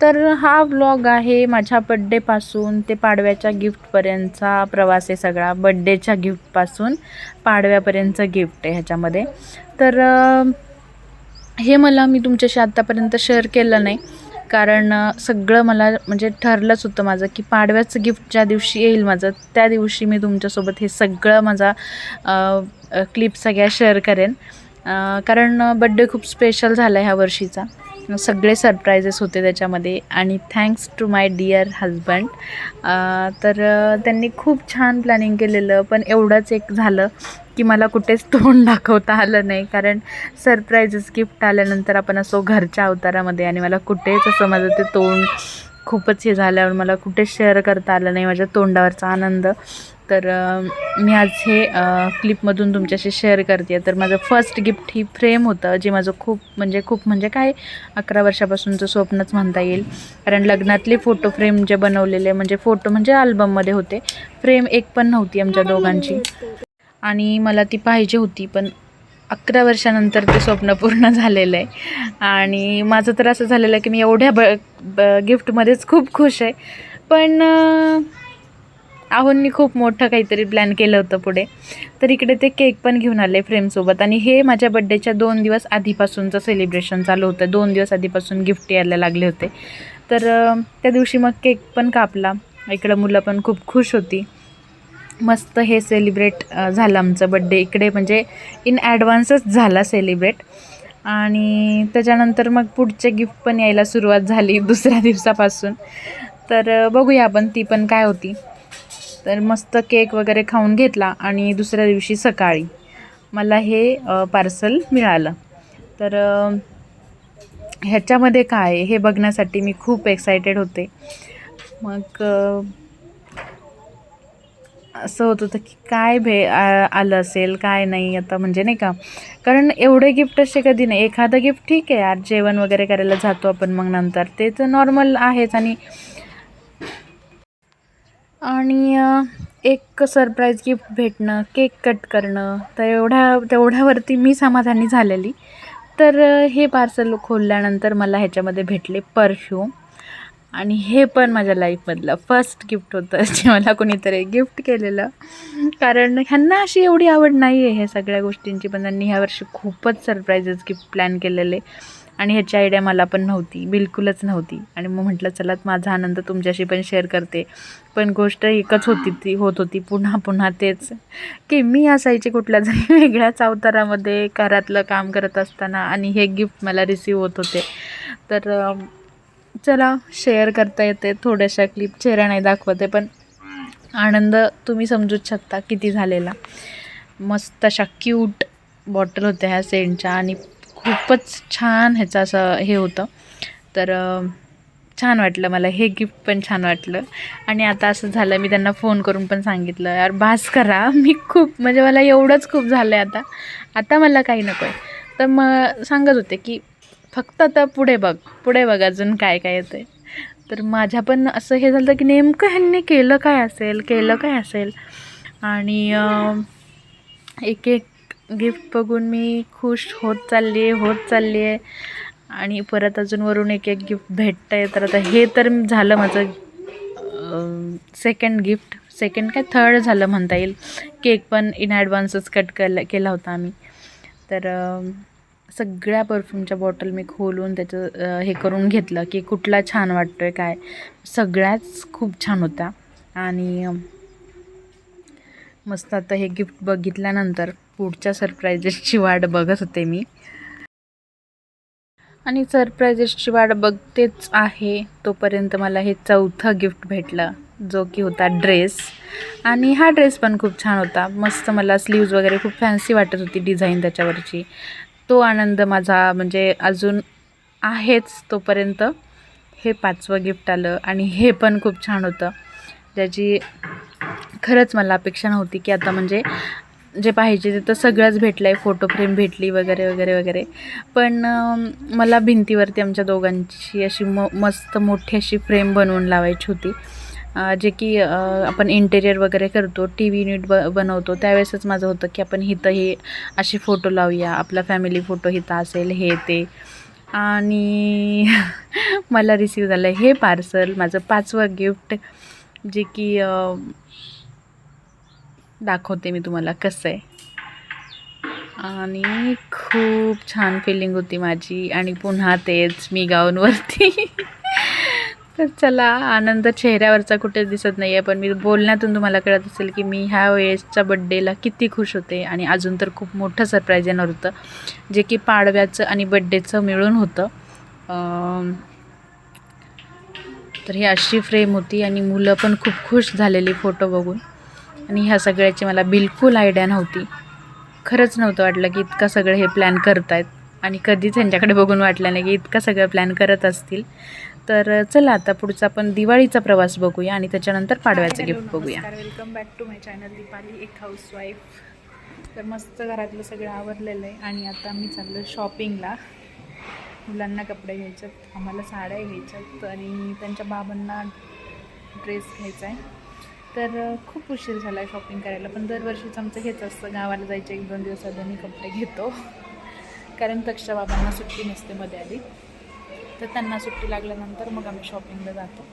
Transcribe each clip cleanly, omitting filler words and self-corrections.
तर हा व्लॉग आहे माझ्या बड्डेपासून ते पाडव्याच्या गिफ्टपर्यंतचा प्रवास आहे सगळा. बड्डेच्या गिफ्टपासून पाडव्यापर्यंतचं गिफ्ट आहे ह्याच्यामध्ये. तर हे मी तुमच्याशी आत्तापर्यंत शेअर केलं नाही, कारण सगळं मला म्हणजे ठरलंच होतं माझं की पाडव्याचं गिफ्ट ज्या दिवशी येईल माझं, त्या दिवशी मी तुमच्यासोबत हे सगळं माझा क्लिप सगळ्या शेअर करेन. कारण बड्डे खूप स्पेशल झाला ह्या वर्षीचा. सगळे सरप्राइजेस होते त्याच्यामध्ये आणि thanks to my dear husband. तर त्यांनी खूप छान प्लॅनिंग केलेलं, पण एवढंच एक झालं की मला कुठेच तोंड दाखवता आलं नाही, कारण सरप्राइजेस गिफ्ट आल्यानंतर आपण असो घरच्या अवतारामध्ये, आणि मला कुठेच असं माझं ते तोंड खूपच हे झाल्यावर मला कुठेच शेअर करता आलं नाही माझ्या तोंडावरचा आनंद. तर मी आज हे क्लिपमधून तुमच्याशी शेअर करते. तर माझं फर्स्ट गिफ्ट ही फ्रेम होतं, जे माझं खूप म्हणजे काय 11 वर्षापासूनचं स्वप्नच म्हणता येईल. कारण लग्नातले फोटो फ्रेम जे बनवलेले, म्हणजे फोटो म्हणजे अल्बममध्ये होते, फ्रेम एक पण नव्हती आमच्या दोघांची, आणि मला ती पाहिजे होती. पण 11 वर्षानंतर ते स्वप्न पूर्ण झालेलं आहे. आणि माझं तर असं झालेलं आहे की मी एवढ्या गिफ्टमध्येच खूप खुश आहे. पण आहोंनी खूप मोठं काहीतरी प्लॅन केलं होतं पुढे. तर इकडे ते केक पण घेऊन आले फ्रेमसोबत, आणि हे माझ्या बड्डेच्या 2 दिवस आधीपासूनचं सेलिब्रेशन चालू होतं. 2 दिवस आधीपासून गिफ्ट यायला लागले होते. तर त्या दिवशी मग केक पण कापला. इकडं मुलं पण खूप खुश होती. मस्त हे सेलिब्रेट झालं आमचं बड्डे इकडे, म्हणजे इन ॲडव्हान्सच झाला सेलिब्रेट. आणि त्याच्यानंतर मग पुढचे गिफ्ट पण यायला सुरुवात झाली दुसऱ्या दिवसापासून. तर बघूया आपण ती पण काय होती. तर मस्त केक वगैरे खाऊन घेतला, आणि दुसऱ्या दिवशी सकाळी मला हे पार्सल मिळालं. तर ह्याच्यामध्ये काय हे बघण्यासाठी मी खूप एक्सायटेड होते. मग असं होत होतं की काय आलं असेल काय नाही आता, म्हणजे नाही का, कारण एवढे गिफ्ट असे कधी नाही. एखादं गिफ्ट ठीक आहे यार, जेवण वगैरे करायला जातो आपण, मग नंतर ते तर नॉर्मल आहेच. आणि एक सरप्राईज गिफ्ट भेटणं, केक कट करणं, तर तेवढ्यावरती मी समाधानी झालेली. तर हे पार्सल खोलल्यानंतर मला ह्याच्यामध्ये भेटले परफ्यूम, आणि हे पण माझ्या लाईफमधलं फर्स्ट गिफ्ट होतं जे मला कोणीतरी गिफ्ट केलेलं. कारण ह्यांना अशी एवढी आवड नाही आहे ह्या सगळ्या गोष्टींची, पण त्यांनी ह्यावर्षी खूपच सरप्राइजेस गिफ्ट प्लॅन केलेले, आणि ह्याची आयडिया मला पण नव्हती, बिलकुलच नव्हती. आणि मग म्हटलं चला माझा आनंद तुमच्याशी पण शेअर करते. पण गोष्ट एकच होत होती पुन्हा पुन्हा तेच, की मी असायची कुठल्या तरी वेगळ्याच अवतारामध्ये घरातलं काम करत असताना, आणि हे गिफ्ट मला रिसीव होत होते. तर चला शेअर करता येते थोड्याशा क्लिप, चेहरा नाही दाखवते, पण आनंद तुम्ही समजूच शकता किती झालेला. मस्त अशा क्यूट बॉटल होत्या ह्या सेंटच्या, आणि खूपच छान ह्याचं असं हे होतं. तर छान वाटलं मला, हे गिफ्ट पण छान वाटलं. आणि आता असं झालं, मी त्यांना फोन करून पण सांगितलं, यार बास करा, मी खूप म्हणजे मला एवढंच खूप झालं आहे, आता मला काही नको आहे. तर मग सांगत होते की फक्त आता पुढे बघ अजून काय काय येतं आहे. तर माझ्या पण असं हे झालं की नेमकं ह्यांनी केलं काय असेल. आणि एक एक गिफ्ट बघून मी खुश होत चालली आहे. आणि परत अजून वरून एक एक गिफ्ट भेटतं आहे. तर आता हे तर झालं माझं सेकंड काय थर्ड झालं म्हणता येईल. केक पण इन ॲडव्हान्सच कट केला होता आम्ही. तर सगळ्या परफ्यूमच्या बॉटल मी खोलून त्याचं हे करून घेतलं की कुठला छान वाटतो आहे काय. सगळ्याच खूप छान होत्या. आणि मस्त आता हे गिफ्ट बघितल्यानंतर पुढच्या सरप्राइजेसची वाट बघत होते मी. आणि सरप्राइजेसची वाट बघतेच आहे तोपर्यंत मला हे चौथं गिफ्ट भेटलं, जो की होता ड्रेस. आणि हा ड्रेस पण खूप छान होता. मस्त मला स्लीव्ज वगैरे खूप फॅन्सी वाटत होती डिझाईन त्याच्यावरची. तो आनंद माझा म्हणजे अजून आहेच तोपर्यंत. हे 5वं गिफ्ट आलं, आणि हे पण खूप छान होतं, ज्याची खरंच मला अपेक्षा नव्हती की आता म्हणजे जे पाहिजे ते तर सगळंच भेटलं आहे. फोटो फ्रेम भेटली वगैरे. पण मला भिंतीवरती आमच्या दोघांची अशी मस्त मोठी अशी फ्रेम बनवून लावायची होती. जे की आपण इंटेरियर वगैरे करतो, टी व्ही युनिट बनवतो त्यावेळेसच माझं होतं की आपण इथं हे अशी फोटो लावूया, आपला फॅमिली फोटो इथं असेल हे ते. आणि मला रिसीव झालं हे पार्सल, माझं 5वं गिफ्ट, जे की दाखवते मी तुम्हाला कसं आहे. आणि खूप छान फिलिंग होती माझी. आणि पुन्हा तेच मी गाऊनवरती. तर चला, आनंद चेहऱ्यावरचा कुठे दिसत नाही आहे, पण मी बोलण्यातून तुम्हाला कळत असेल की मी ह्या वेळेसच्या बड्डेला किती खुश होते. आणि अजून तर खूप मोठं सरप्राईज येणार होतं, जे की पाडव्याचं आणि बड्डेचं मिळून होतं. तर ही अशी फ्रेम होती आणि मुलं पण खूप खुश झालेली फोटो बघून. आणि ह्या सगळ्याची मला बिलकुल आयडिया नव्हती. खरंच नव्हतं वाटलं की इतकं सगळं हे प्लॅन करतायत. आणि कधीच त्यांच्याकडे बघून वाटलं नाही की इतकं सगळं प्लॅन करत असतील. तर चला, आता पुढचा आपण दिवाळीचा प्रवास बघूया आणि त्याच्यानंतर पाडव्याचं गिफ्ट बघूया. Welcome back to my channel Deepali, एक हाऊसवाईफ. तर मस्त घरातलं सगळं आवरलेलं आहे आणि आता मी चाललो शॉपिंगला. मुलांना कपडे घ्यायच्यात, आम्हाला साड्या घ्यायच्यात आणि त्यांच्या बाबांना ड्रेस घ्यायचा आहे. तर खूप उशीर झाला आहे शॉपिंग करायला, पण दरवर्षीच आमचं हेच असतं, गावाला जायचं 1-2 दिवस आधी आम्ही कपडे घेतो. कारण तक्षा बाबांना सुट्टी नसते मध्ये आधी, तर त्यांना सुट्टी लागल्यानंतर मग आम्ही शॉपिंगला जातो.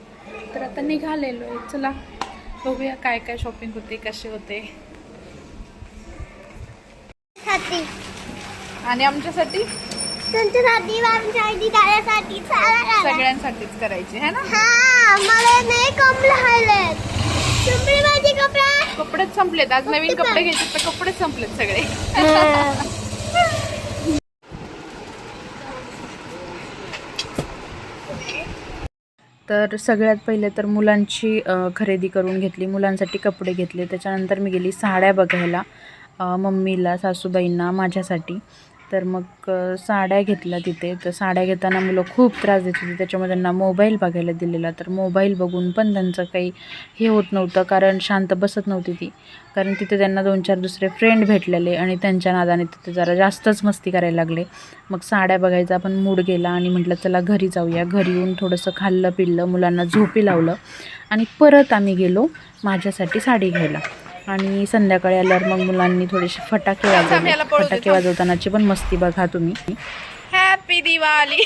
तर आता निघालेलो आहे, चला बघूया काय काय शॉपिंग होते, कसे होते. आणि आमच्यासाठी सगळ्यांसाठीच करायची है ना. कपडेच संपलेत, आज नवीन कपडे घ्यायचे तर कपडेच संपलेत सगळे. तर सगळ्यात पहिले तर मुलांची खरेदी करून घेतली, मुलांसाठी कपडे घेतले. त्याच्यानंतर मी गेली साड्या बघायला, मम्मीला, सासूबाईंना, माझ्यासाठी. तर मग साड्या घेतल्या तिथे. तर साड्या घेताना मुलं खूप त्रास देत होती, त्याच्यामुळे त्यांना मोबाईल बघायला दिलेला. तर मोबाईल बघून पण त्यांचं काही हे होत नव्हतं, कारण शांत बसत नव्हती ती. कारण तिथे त्यांना 2-4 दुसरे फ्रेंड भेटलेले आणि त्यांच्या नादाने तिथे जरा जास्तच मस्ती करायला लागले. मग साड्या बघायचा पण मूड गेला आणि म्हटलं चला घरी जाऊया. घरी येऊन थोडंसं खाल्लं पिल्लं, मुलांना झोपी लावलं आणि परत आम्ही गेलो माझ्यासाठी साडी घ्यायला. आणि संध्याकाळी आल्यावर मग मुलांनी थोडेसे फटाके वाजवले. फटाके वाजवतानाची पण मस्ती बघा तुम्ही. हॅपी दिवाळी.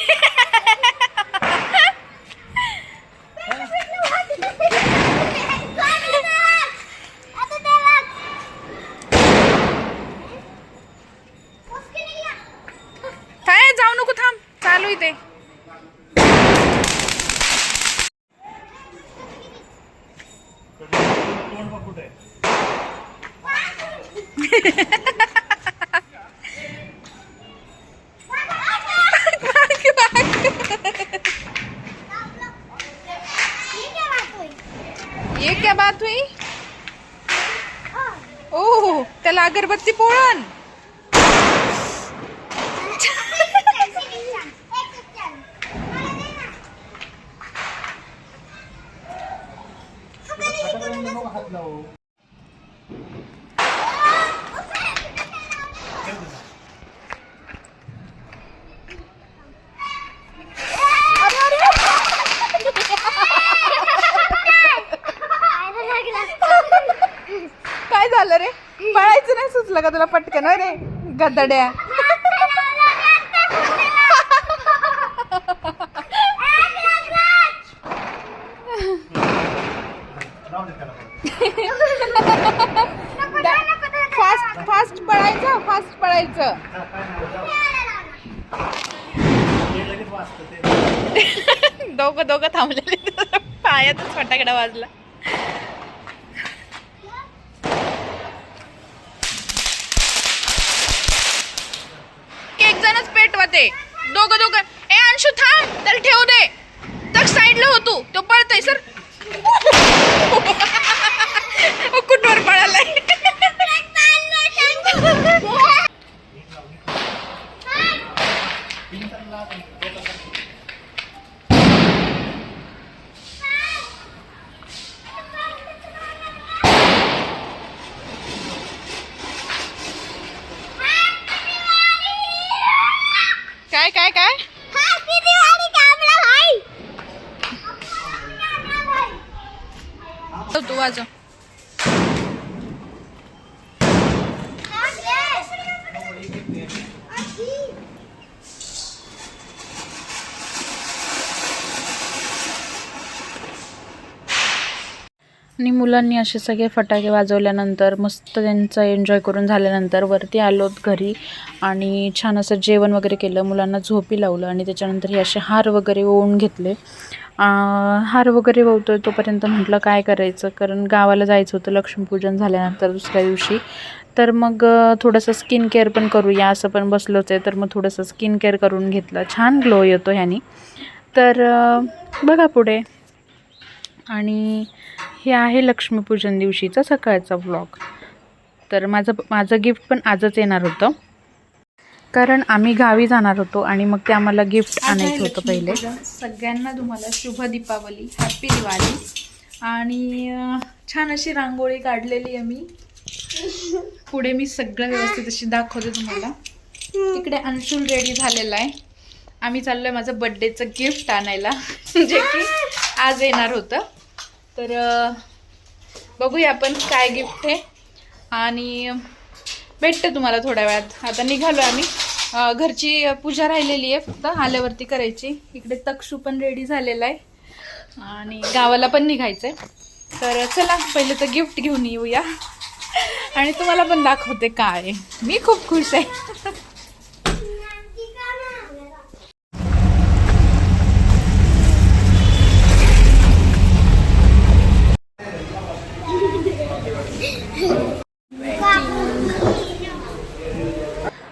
काय जाऊ नको, थांब, चालू इथे. ये क्या बात हुई? ओह, त्याला अगरबत्ती पोळण. काय झालं रे? पळायचं नाही सुचलं का तुला पटकन? रे गदड्या. फास्ट पळायचं, फास्ट पळायचं. दोघं थांबलेले, पायातच फटाकडा वाजला. एक जणच पेटवते, दोघं. ए अंशू थांब, त्याला ठेवू दे. तर साईडला होतो, तो पळतय सर. कुठवर पळालाय. काय तू वाजव. आणि मुलांनी असे सगळे फटाके वाजवल्यानंतर मस्त त्यांचा एन्जॉय करून झाल्यानंतर वरती आलो घरी आणि छान असं जेवण वगैरे केलं, मुलांना झोपी लावलं आणि त्याच्यानंतर हे असे हार वगैरे ओवून घेतले. हार वगैरे ओवतोय तोपर्यंत म्हटलं काय करायचं, कारण गावाला जायचं होतं लक्ष्मीपूजन झाल्यानंतर दुसऱ्या दिवशी. तर मग थोडंसं स्किन केअर पण करूया असं पण बसलोच आहे, तर मग थोडंसं स्किन केअर करून घेतलं. छान ग्लो येतो ह्यानी. तर बघा पुढे. आणि हे आहे लक्ष्मीपूजन दिवशीचा सकाळचा व्लॉग. तर माझं गिफ्ट पण आजच येणार होतं, कारण आम्ही गावी जाणार होतो आणि मग ते आम्हाला गिफ्ट आणायचं होतं पहिले. सगळ्यांना तुम्हाला शुभ दीपावली, हॅपी दिवाळी. आणि छान अशी रांगोळी काढलेली आहे मी. पुढे मी सगळं व्यवस्थित अशी दाखवते तुम्हाला. इकडे अंशुल रेडी झालेला आहे. आम्ही चाललोय माझं बड्डेचं गिफ्ट आणायला, जे की आज येणार होतं. तर बघूया आपण काय गिफ्ट आहे आणि भेटते तुम्हाला थोड्या वेळात. आता निघालो आम्ही. घरची पूजा राहिलेली आहे, फक्त आल्यावरती करायची. इकडे तक्षू पण रेडी झालेला आहे आणि गावाला पण निघायचंय. तर चला पहिले तर गिफ्ट घेऊन येऊया आणि तुम्हाला पण दाखवते काय. मी खूप खुश आहे.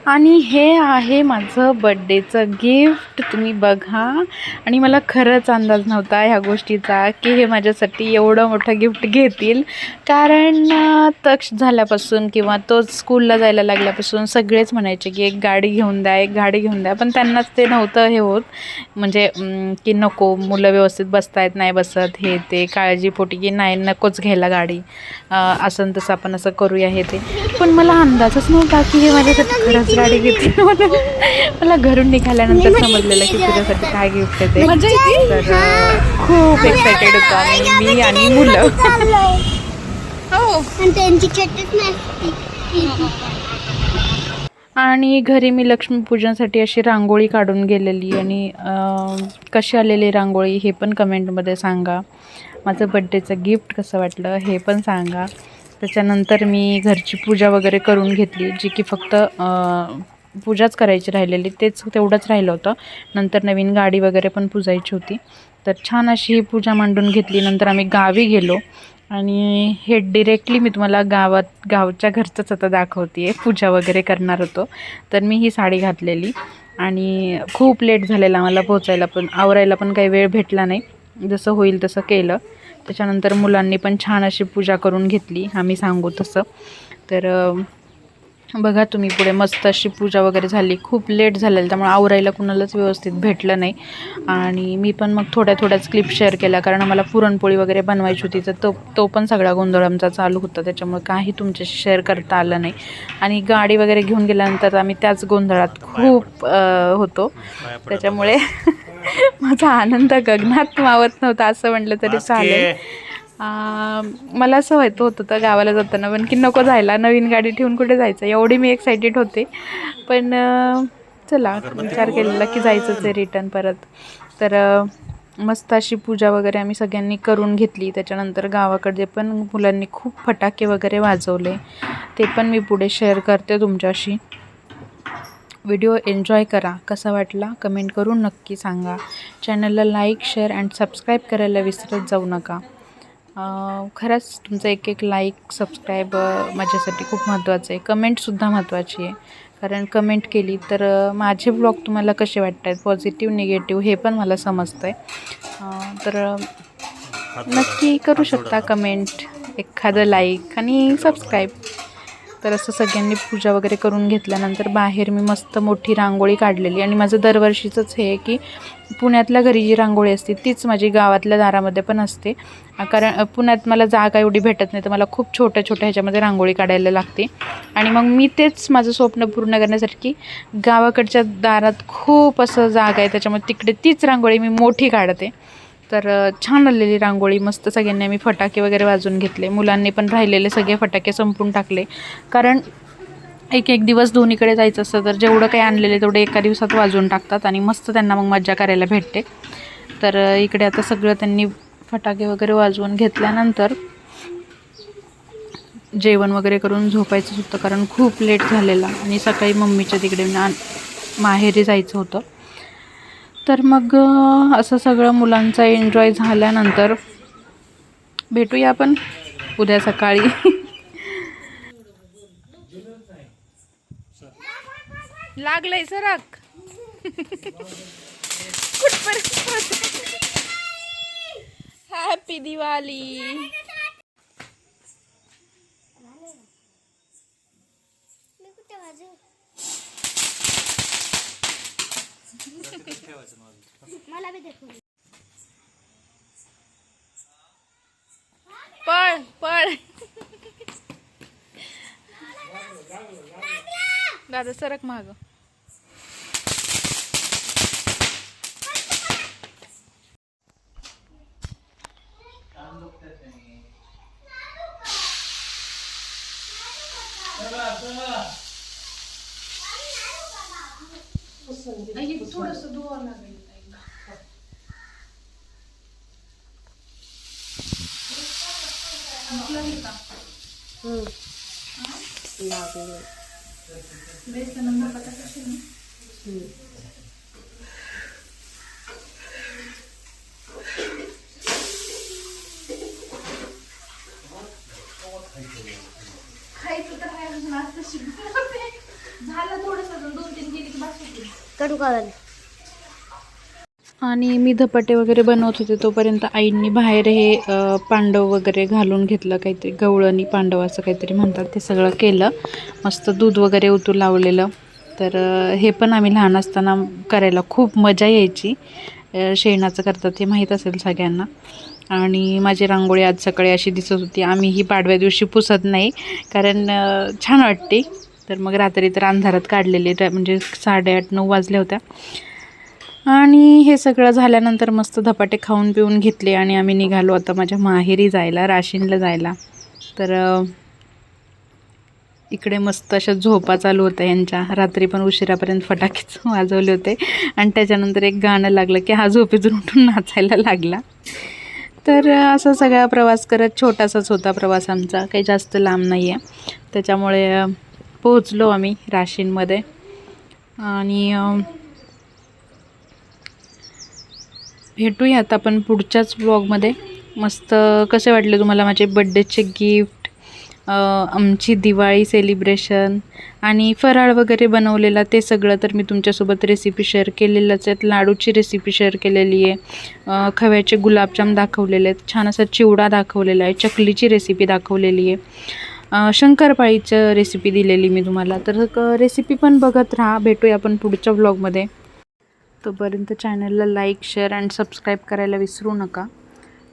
आणि हे आहे माझं बड्डेचं गिफ्ट, तुम्ही बघा. आणि मला खरंच अंदाज नव्हता ह्या गोष्टीचा की हे माझ्यासाठी एवढं मोठं गिफ्ट घेतील, कारण तक्ष झाल्यापासून किंवा तो स्कूलला जायला लागल्यापासून सगळेच म्हणायचे की एक गाडी घेऊन द्या, एक गाडी घेऊन द्या. पण त्यांनाच ते नव्हतं हे होत, म्हणजे की नको, मुलं व्यवस्थित बसतायत नाही बसत, हे ते काळजीपोटी की नाही नकोच घ्यायला गाडी, असं तसं आपण असं करूया हे ते. पण मला अंदाजच नव्हता की हे माझ्यासाठी खरंच गाडी घेतली. मला घरून निघाल्यानंतर समजलेलं की तुझ्यासाठी काय गिफ्ट आहे ते. तर खूप एक्सायटेड होतो आम्ही, मी आणि मुलं. आणि घरी मी लक्ष्मीपूजनासाठी अशी रांगोळी काढून गेलेली. आणि कशी आलेली रांगोळी हे पण कमेंटमध्ये सांगा. माझं बड्डेचं गिफ्ट कसं वाटलं हे पण सांगा. त्याच्यानंतर मी घरची पूजा वगैरे करून घेतली, जी की फक्त पूजाच करायची राहिलेली, तेवढंच राहिलं होतं. नंतर नवीन गाडी वगैरे पण पुजायची होती. तर छान अशी ही पूजा मांडून घेतली. नंतर आम्ही गावी गेलो आणि हे डिरेक्टली मी तुम्हाला गावच्या घरचंच आता दाखवते आहे. पूजा वगैरे करणार होतो, तर मी ही साडी घातलेली आणि खूप लेट झालेला मला पोचायला, पण आवरायला पण काही वेळ भेटला नाही. जसं होईल तसं केलं. त्याच्यानंतर मुलांनी पण छान अशी पूजा करून घेतली आम्ही सांगू तसं. तर बघा तुम्ही पुढे मस्त अशी पूजा वगैरे झाली. खूप लेट झालेलं, त्यामुळे आवरायला कुणालाच व्यवस्थित भेटलं नाही. आणि मी पण मग थोड्याच क्लिप शेअर केल्या, कारण आम्हाला पुरणपोळी वगैरे बनवायची होती. तर तो पण सगळा गोंधळ आमचा चालू होता, त्याच्यामुळे काही तुमच्याशी शेअर करता आलं नाही. आणि गाडी वगैरे घेऊन गेल्यानंतर आम्ही त्याच गोंधळात खूप होतो, त्याच्यामुळे माझा आनंद गगनात मावत नव्हता असं म्हटलं तरी चालेल. मला असं व्हायचं होतं गावाला जाताना पण की नको जायला, नवीन गाडी ठेवून कुठे जायचं, एवढी मी एक्सायटेड होते. पण चला विचार केलेला की जायचंच आहे रिटर्न परत. तर मस्त अशी पूजा वगैरे आम्ही सगळ्यांनी करून घेतली. त्याच्यानंतर गावाकडे पण मुलांनी खूप फटाके वगैरे वाजवले, ते पण मी पुढे शेअर करते तुमच्याशी. व्हिडिओ एन्जॉय करा. कसा वाटला कमेंट करून नक्की सांगा. चॅनलला लाईक, शेअर अँड सबस्क्राईब करायला विसरत जाऊ नका. खरंच तुमचं एक लाईक, सबस्क्राईब माझ्यासाठी खूप महत्त्वाचं आहे. कमेंटसुद्धा महत्त्वाची आहे, कारण कमेंट केली तर माझे ब्लॉग तुम्हाला कसे वाटत आहेत, पॉझिटिव्ह निगेटिव्ह हे पण मला समजतं आहे. तर नक्की करू शकता कमेंट, एखादं लाईक आणि सबस्क्राईब. तर असं सगळ्यांनी पूजा वगैरे करून घेतल्यानंतर बाहेर मी मस्त मोठी रांगोळी काढलेली. आणि माझं दरवर्षीचंच हे आहे की पुण्यातल्या घरी जी रांगोळी असते तीच माझी गावातल्या दारामध्ये पण असते, कारण पुण्यात मला जागा एवढी भेटत नाही, तर मला खूप छोट्या ह्याच्यामध्ये रांगोळी काढायला लागते. आणि मग मी तेच माझं स्वप्न पूर्ण करण्यासाठी गावाकडच्या दारात खूप असं जागा आहे, त्याच्यामुळे तिकडे तीच रांगोळी मी मोठी काढते. तर छान आलेली रांगोळी मस्त. सगळ्यांनी आम्ही फटाके वगैरे वाजवून घेतले. मुलांनी पण राहिलेले सगळे फटाके संपून टाकले, कारण एक दिवस दोन्हीकडे जायचं असतं, तर जेवढं काही आणलेलं तेवढं एका दिवसात वाजवून टाकतात आणि मस्त त्यांना मग मज्जा करायला भेटते. तर इकडे आता सगळं त्यांनी फटाके वगैरे वाजवून घेतल्यानंतर जेवण वगैरे करून झोपायचंच होतं, कारण खूप लेट झालेला आणि सकाळी मम्मीच्या तिकडे माहेरी जायचं होतं. तर मग असं सगळं मुलांचा एन्जॉय झाल्यानंतर भेटूया आपण उद्या सकाळी. लागलंय सरक. हॅपी दिवाळी. पळ पळ. दादा सरक माग. थोडस धुवा लागेल. खायचं तर काय झालं थोडस 2-3 केली की बस होती. कडू काढायला. आणि मी धपाटे वगैरे बनवत होते तोपर्यंत आईंनी बाहेर हे पांडव वगैरे घालून घेतलं, काहीतरी गवळणी पांडव असं काहीतरी म्हणतात, ते सगळं केलं. मस्त दूध वगैरे उतू लावलेलं. तर हे पण आम्ही लहान असताना करायला खूप मजा यायची. शेणाचं करतात ते माहीत असेल सगळ्यांना. आणि माझी रांगोळी आज सकाळी अशी दिसत होती. आम्ही ही पाडव्या दिवशी पुसत नाही, कारण छान वाटते. तर मग रात्री तर अंधारात काढलेली, म्हणजे 8:30-9 वाजल्या होत्या. आणि हे सगळं झाल्यानंतर मस्त धपाटे खाऊन पिऊन घेतले आणि आम्ही निघालो आता माझ्या माहेरी जायला, राशीनला जायला. तर इकडे मस्त अशा झोपा चालू होत्या यांच्या. रात्री पण उशिरापर्यंत फटाकेच वाजवले होते आणि त्याच्यानंतर एक गाणं लागलं की हा झोपेतून उठून नाचायला लागला. तर असा सगळा प्रवास करत, छोटासाच होता प्रवास आमचा, काही जास्त लांब नाही आहे. त्याच्यामुळे पोहोचलो आम्ही राशीनमध्ये. आणि भेटूया आता आपण पुढच्याच व्लॉगमध्ये. मस्त कसे वाटले तुम्हाला माझे बड्डेचे गिफ्ट, आमची दिवाळी सेलिब्रेशन आणि फराळ वगैरे बनवलेला ते सगळं तर मी तुमच्यासोबत रेसिपी शेअर केलेलंच आहेत. लाडूची रेसिपी शेअर केलेली आहे, खव्याचे गुलाबजाम दाखवलेले आहेत, छान असा चिवडा दाखवलेला आहे, चकलीची रेसिपी दाखवलेली आहे, शंकरपाळीचं रेसिपी दिलेली मी तुम्हाला. तर रेसिपी पण बघत राहा. भेटूया आपण पुढच्या व्लॉगमध्ये. तोपर्यंत चॅनलला लाईक, शेअर अँड सबस्क्राईब करायला विसरू नका.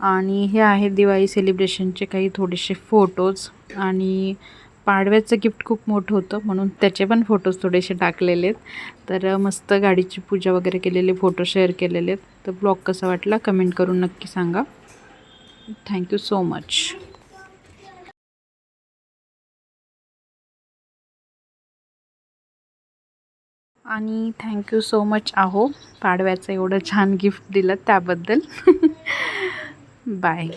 आणि हे आहे दिवाळी सेलिब्रेशनचे काही थोडेसे फोटोज. आणि पाडव्याचं गिफ्ट खूप मोठं होतं म्हणून त्याचे पण फोटोज थोडेसे टाकलेले आहेत. तर मस्त गाडीची पूजा वगैरे केलेले फोटो शेअर केलेले आहेत. तर ब्लॉग कसा वाटला कमेंट करून नक्की सांगा. Thank you so much. आणि थँक्यू सो मच आहो, पाडव्याचं एवढं छान गिफ्ट दिलं त्याबद्दल. बाय.